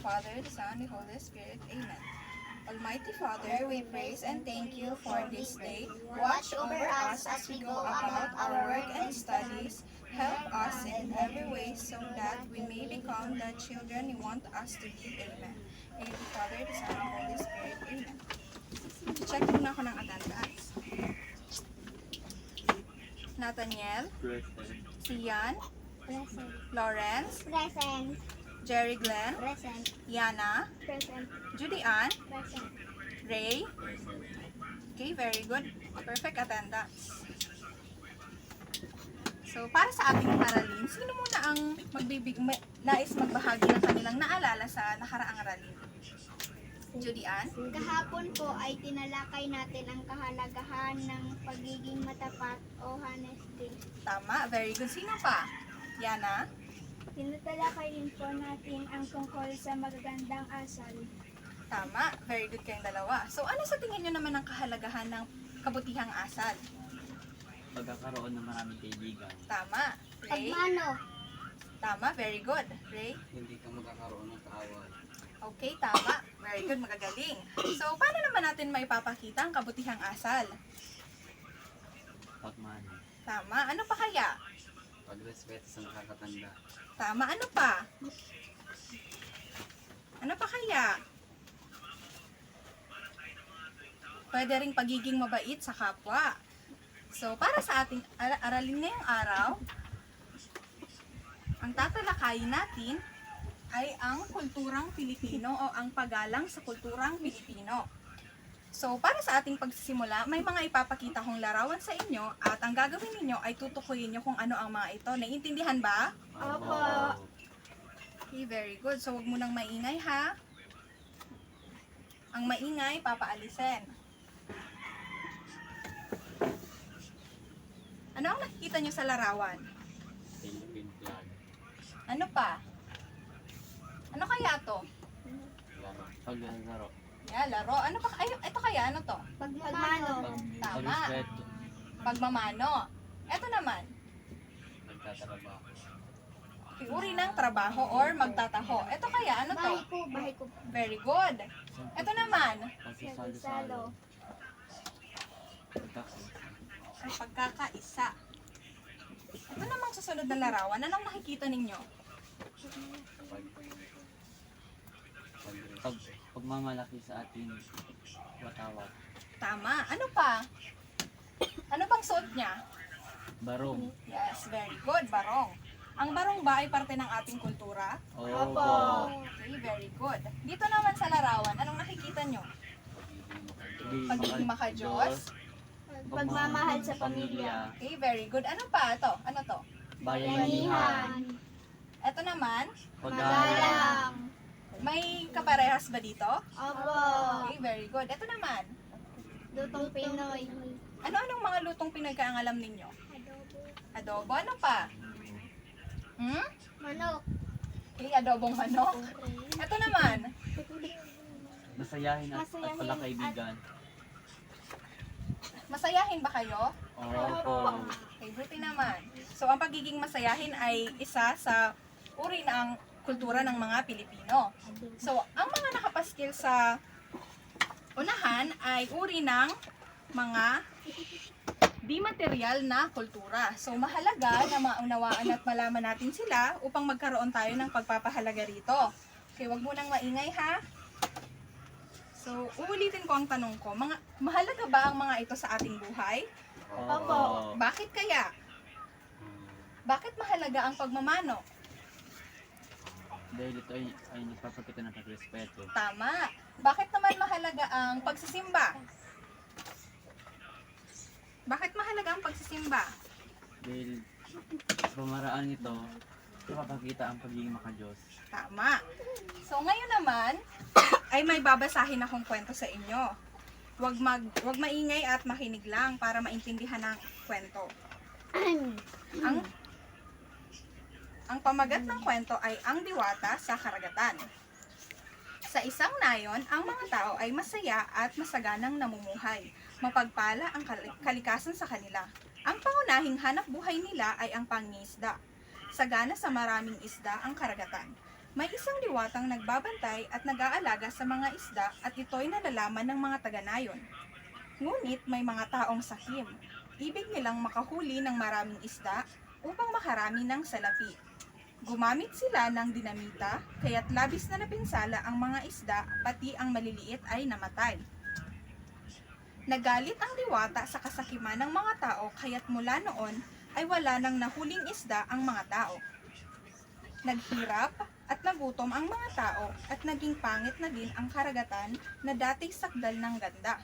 Father, the Son, and the Holy Spirit. Amen. Almighty Father, we praise and thank you for this day. Watch over us as we go about our work and studies. Help us in every way so that we may become the children you want us to be. Amen. In the Father, the Son, and the Holy Spirit. Amen. Check muna ako ng attendance. Nathaniel, Present. Sian, Present. Lawrence, Present. Jerry Glenn, Present. Yana, Present. Judy Ann, Present. Ray. Okay, very good. Perfect attendance. So, para sa ating aralin, sino muna ang nais magbahagi ng kanilang naalala sa nakaraang aralin? Judy Ann? Kahapon po ay tinalakay natin ang kahalagahan ng pagiging matapat o honesty. Tama, very good. Sino pa? Yana? Tinatalakay din po natin ang tungkol sa magagandang asal. Tama, very good kayong dalawa. So, ano sa tingin nyo naman ang kahalagahan ng kabutihang asal? Pagkakaroon ng maraming kaibigan. Tama. Ray? Pagmano? Tama, very good. Ray? Hindi ka magkakaroon ng kaaway. Okay, tama. Very good, magagaling. So, paano naman natin maipapakita ang kabutihang asal? Pagmano. Tama. Ano pa kaya? Pagrespeto sa nakakatanda. Tama. Ano pa? Ano pa kaya? Pwede ring pagiging mabait sa kapwa. So, para sa ating aralin ngayong araw, ang tatalakayin natin ay ang kulturang Pilipino o ang paggalang sa kulturang Pilipino. So, para sa ating pagsisimula, may mga ipapakita kong larawan sa inyo at ang gagawin ninyo ay tutukuyin nyo kung ano ang mga ito. Naiintindihan ba? Opo. Okay, very good. So, huwag mo nang maingay ha. Ang maingay, papaalisin. Ano ang nakikita nyo sa larawan? Philippine flag. Ano pa? Ano kaya to? Laro. Paglalaro. Yeah, laro. Ano pa? Ay, ito kaya? Ano to? Pagmano? Tama. Pagrespeto. Pagmamano. Ito naman. Nagtatrabaho. Okay, uri ng trabaho or magtataho. Ito kaya? Ano to? Bahay ko. Bahay ko. Very good. Ito naman. Pagsasalo-salo. Pagtaksi. Ang pagkakaisa. Ito namang susunod na larawan. Anong nakikita ninyo? Pagmamalaki sa ating watawat. Tama. Ano pa? Ano pang suot niya? Barong. Yes, very good. Barong. Ang barong ba ay parte ng ating kultura? Opo. Okay, very good. Dito naman sa larawan, anong nakikita nyo? Pagiging makajos. Pagmamahal sa pamilya. Okay, very good. Ano pa? Ito? Ano to? Bayanihan. Ito naman, Magalang. may kaparehas ba dito? Opo. Okay, very good. Ito naman, Lutong Pinoy. ano-anong mga lutong pinagkaangalam ninyo? Adobo. Ano pa? Hmm? Manok. Okay, adobong manok. Ito naman, Masayahin at Masayahin pagkakaibigan. masayahin ba kayo? Opo. Okay, buti naman. So, ang pagiging masayahin ay isa sa uri ng kultura ng mga Pilipino. So, ang mga nakapaskil sa unahan ay uri ng mga di material na kultura. So, mahalaga na maunawaan at malaman natin sila upang magkaroon tayo ng pagpapahalaga rito. Okay, wag mo nang maingay ha. So, uulitin ko ang tanong ko. Mahalaga ba ang mga ito sa ating buhay? Opo. Bakit kaya? Bakit mahalaga ang pagmamano? Dahil ito ay nagpapakita ng pagrespeto. Tama. Bakit naman mahalaga ang pagsisimba? Bakit mahalaga ang pagsisimba? Dahil sa pamaraan nito, napapakita ang pagiging makajos. Tama. So ngayon naman, ay may babasahin akong kwento sa inyo. Huwag maingay at makinig lang para maintindihan ang kwento. Ang pamagat ng kwento ay ang diwata sa karagatan. Sa isang nayon, ang mga tao ay masaya at masaganang namumuhay. Mapagpala ang kalikasan sa kanila. Ang pangunahing hanap buhay nila ay ang pangingisda. Sagana sa maraming isda ang karagatan. May isang diwatang nagbabantay at nag-aalaga sa mga isda at ito'y nalalaman ng mga taga-nayon. Ngunit may mga taong sakim. Ibig nilang makahuli ng maraming isda upang makarami ng salapi. Gumamit sila ng dinamita, kaya't labis na napinsala ang mga isda, pati ang maliliit ay namatay. Nagalit ang diwata sa kasakiman ng mga tao, kaya't mula noon ay wala nang nahuling isda ang mga tao. Naghirap at nagutom ang mga tao at naging pangit na din ang karagatan na dating sakdal ng ganda.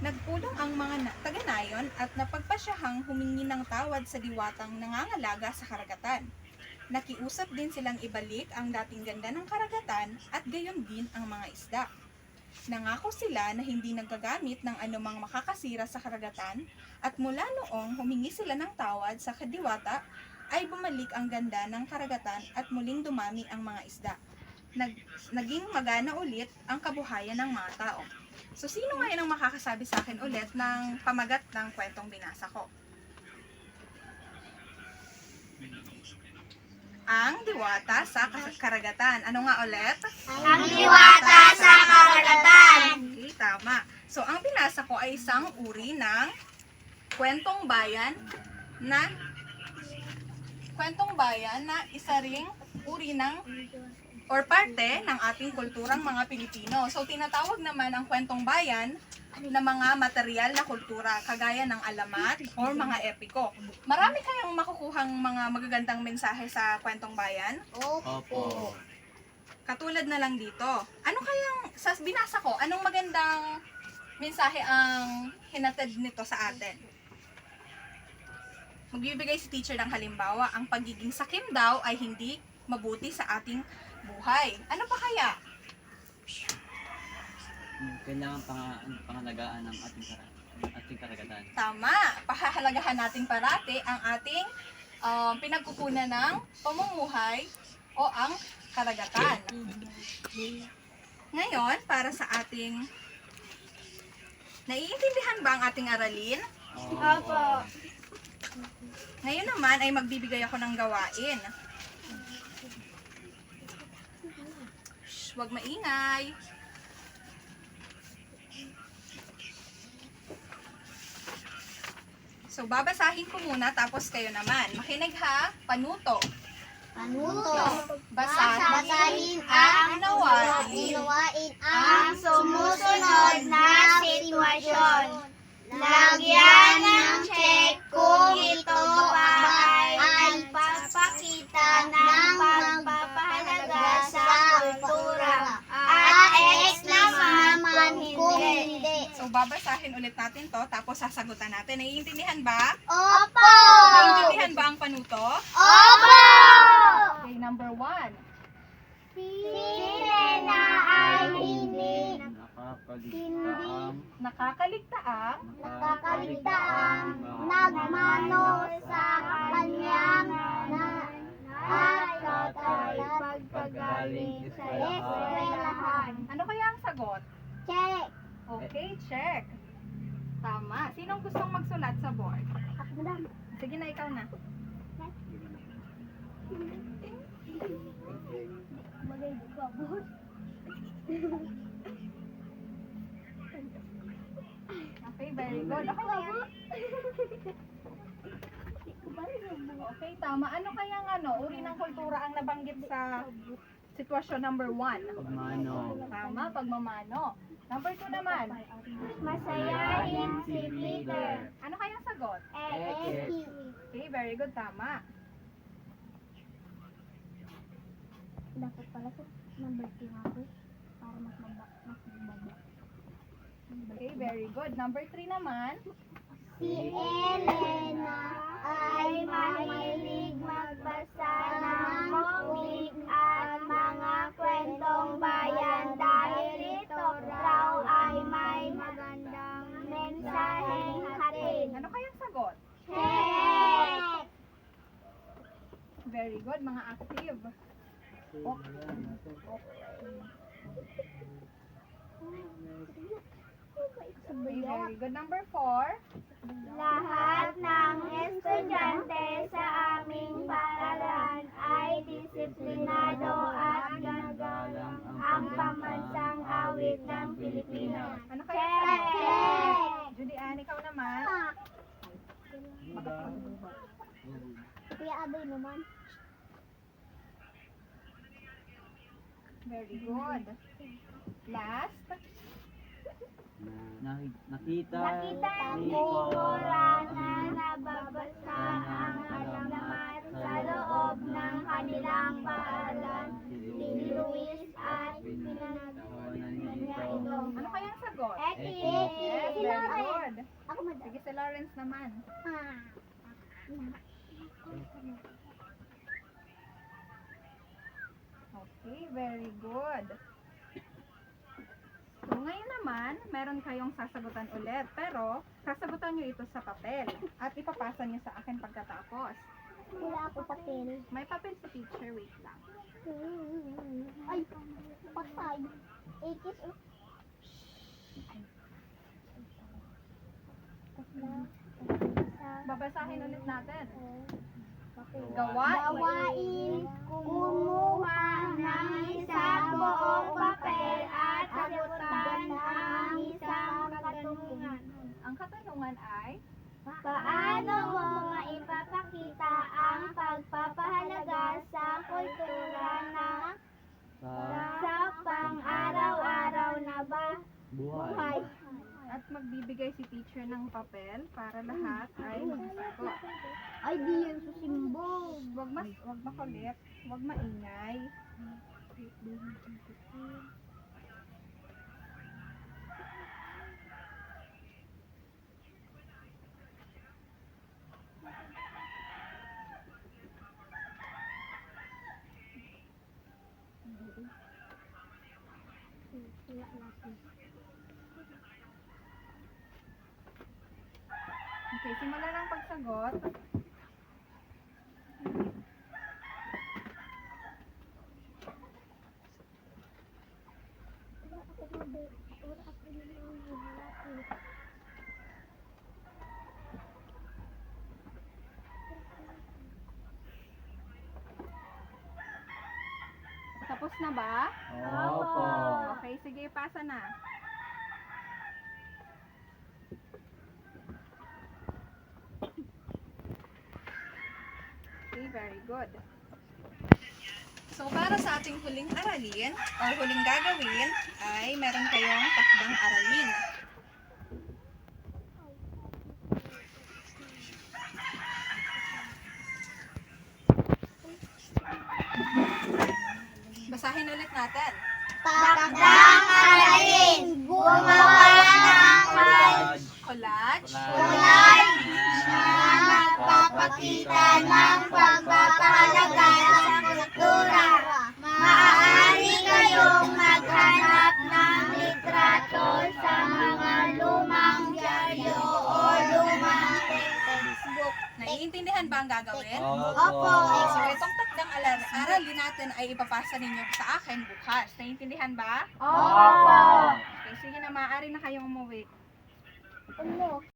Nagpulong ang mga taga-nayon at napagpasyahang humingi ng tawad sa diwatang nangangalaga sa karagatan. Nakiusap din silang ibalik ang dating ganda ng karagatan at gayon din ang mga isda. Nangako sila na hindi nagagamit ng anumang makakasira sa karagatan at mula noong humingi sila ng tawad sa kadiwata ay bumalik ang ganda ng karagatan at muling dumami ang mga isda. Naging magana ulit ang kabuhayan ng mga tao. So sino ngayon ang makakasabi sa akin ulit ng pamagat ng kwentong binasa ko? Ang diwata sa karagatan. Ano nga ulit? Ang diwata sa karagatan. Okay, tama. So, ang binasa ko ay isang uri ng kwentong bayan na isa ring uri ng or parte ng ating kulturang mga Pilipino. So, tinatawag naman ang kwentong bayan na mga material na kultura, kagaya ng alamat or mga epiko. Marami kayang makukuhang mga magagandang mensahe sa kwentong bayan. Opo. Katulad na lang dito. Ano kayang, sa binasa ko, anong magandang mensahe ang hinatid nito sa atin? Magbibigay si teacher ng halimbawa, ang pagiging sakim daw ay hindi mabuti sa ating buhay. Ano pa kaya? Kailangan pangalagaan ng ating karagatan. Tama. Pahahalagahan natin parati ang ating pinagkukunan ng pamumuhay o ang karagatan. Ngayon, para sa ating naiintindihan ba ang ating aralin? Opo. Ngayon naman ay magbibigay ako ng gawain. Shh, huwag maingay. So, babasahin ko muna tapos kayo naman. Makinig ha, panuto. Basahin ang Unawain ang sumusunod na sitwasyon. Lagyan ng check kung ito ay papakita ng pagpapahalaga sa kultura. At X naman kung hindi. So, babasahin ulit natin to, tapos sasagutan natin. Naiintindihan ba? Opo! Naiintindihan ba ang panuto? Opo! Okay, number 1. Si Lena ay hindi nakakaligtaang nagmano sa kanyang tatay pagkagaling sa eskwelahan. Ano kaya ang sagot? Check! Okay, check. Tama. Sinong gustong magsulat sa board? Sige na, ikaw na. Okay, very good. Okay na yan. Okay, tama. Ano kayang uri ng kultura ang nabanggit sa sitwasyon number 1? Pagmano. Tama, pagmamano. Number 2 naman. Masayahin si Peter. Ano kayang sagot? ESQ. Okay, very good. Tama. Dapat pala sa number 2 ako para mas mababa. Okay, very good. Number 3 naman. Si Elena ay mahilig magbasa ng comic at mga kwentong bayan dahil ito raw ay may magandang mensaheng hatid. Ano kayang sagot? Check! Very good, mga active. Okay, very good. Number 4. Lahat ng estudyante sa aming paaralan ay disiplinado at ginagalang ang pambansang awit ng Pilipinas. Ano kaya ang sagot? Check! Judy Ann, ikaw naman. Kuya Adoy naman. Very good. Last. Nakita Nakita ko na nababasa ang alamat sa loob ng kanilang paaralan. Si Luis at pinanagawa niya ito. Ano kaya ang sagot? Eki! Yes, Si very Lawrence. good. Ako madami. Sige, si Lawrence naman. Okay, very good. So, ngayon naman, meron kayong sasagutan ulit. Pero, sasagutan nyo ito sa papel. At ipapasa nyo sa akin pagkatapos. Wala ako papel. May papel si teacher, wait lang. Ay, patay. Ekis, oh. Babasahin ulit natin. Gawain, kumuha ng isang buong papel at sagutan ang isang katanungan. Ang katanungan ay, Paano mo maipapakita ang pagpapahalaga sa kultura na sa pang-araw-araw na buhay? at magbibigay si teacher ng papel para lahat ay magsagot. Ay, di yan susimbog. Wag makulit, wag maingay. Okay, simula ng pagsagot. Tapos na ba? Opo. Okay, sige, pasa na. Okay, very good. So, para sa ating huling aralin, or huling gagawin, ay meron kayong takdang aralin. Basahin ulit natin. Takdang aralin, gumawa ng Collage. na nagpapakita ng pagpapahalaga sa kultura. Maaari kayong maghanap ng litrato sa mga lumang dyaryo o lumang textbook. Naiintindihan ba ang gagawin? Opo. So, itong takdang aralin natin ay ipapasa ninyo sa akin bukas. Naiintindihan ba? Opo. Okay, sige na, maaari na kayong umuwi. Ano?